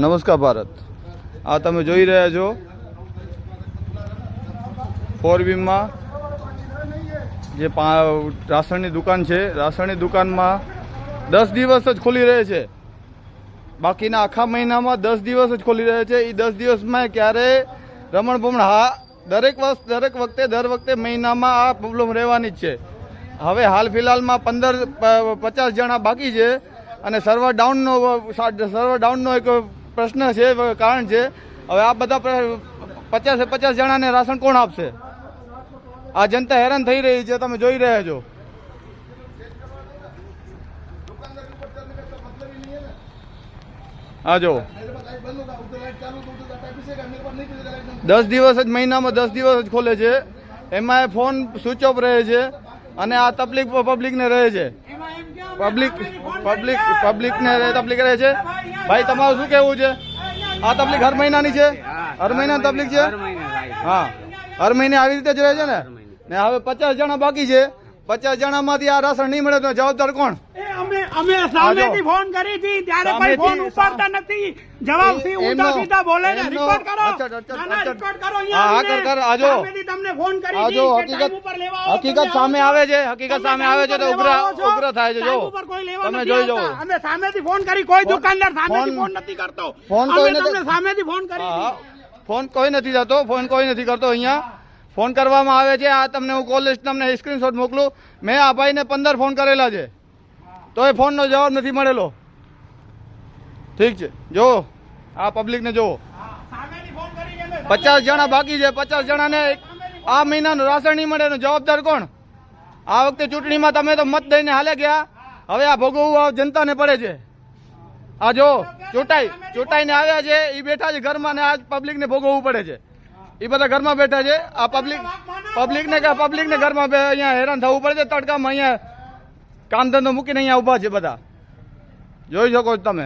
નમસ્કાર ભારત, આ તમે જોઈ રહ્યા છો ફોરવીમાં જે રાશનની દુકાન છે. રાશનની દુકાનમાં 10 દિવસ જ ખુલી રહે છે. બાકીના આખા મહિનામાં 10 દિવસ જ ખોલી રહે છે. એ 10 દિવસમાં ક્યારે રમણ ભમણ, હા, દરેક વખતે મહિનામાં આ પ્રોબ્લેમ રહેવાની જ છે. હવે હાલ ફિલહાલમાં 50 જણા બાકી છે અને સર્વર ડાઉનનો એક પ્રશ્ન છે, કારણ છે. હવે આ બધા 50 જણાને રાશન કોણ આપશે? આ જનતા હેરાન થઈ રહી છે, તમે જોઈ રહ્યા છો. આ જો 10 દિવસ જ મહિનામાં 10 દિવસ જ ખોલે છે. એમાં ફોન સ્વિચ ઓફ રહે છે અને આ તકલીફ પબ્લિકને રહે છે. પબ્લિકને તકલીફ રહે છે. ભાઈ, તમારું શું કહેવું છે? આ તકલીફ હર મહિનાની છે? હર મહિનાની તકલીફ છે? હા, હર મહિને આવી રીતે જ રહે છે ને હવે 50 જણા બાકી છે. 50 જણામાંથી આ રાશન નહીં મળે તો જવાબદાર કોણ? અમે સામેથી ફોન કરી હતી ત્યારે કોઈ ફોન ઉપાડતા નથી. જવાબ સીધા સીધા બોલે છે. રિપોર્ટ કરો. રિપોર્ટ કરો. હા, કર. આજો તમને ફોન કરી આજો. હકીકત સામે આવે છે. હકીકત સામે આવે છે તો ઉગ્ર થાય છે. જો તમે જોઈ લો. અમે સામેથી ફોન કરી, કોઈ દુકાનદાર સામેથી ફોન નથી કરતો. ફોન કોઈ તમને સામેથી ફોન કરી. ફોન કોઈ નથી થતો. ફોન કોઈ નથી કરતો. અહીંયા ફોન કરવામાં આવે છે. આ તમને હું કોલ લિસ્ટ તમને સ્ક્રીનશોટ મોકલું. મેં આ ભાઈને 15 ફોન કરેલા છે તો એ ફોનનો જવાબ નથી મળેલો. ઠીક છે, જો આ પબ્લિકને જુઓ. 50 જણા બાકી છે. 50 જણાને આ મહિનાનું રાશન નહીં મળે એનો જવાબદાર કોણ? આ વખતે ચૂંટણીમાં તમે તો મત દઈને હાલે ગયા. હવે આ ભોગવવું જનતાને પડે છે. આ જો ચૂંટાઈને આવ્યા છે, એ બેઠા છે ઘરમાં ને આ પબ્લિકને ભોગવવું પડે છે. એ બધા ઘરમાં બેઠા છે. આ પબ્લિકને ઘરમાં અહીંયા હેરાન થવું પડે છે. તડકામાં અહીંયા કામ ધંધો મૂકીને અહીંયા ઉભા છે બધા. જોઈ શકો છો તમે.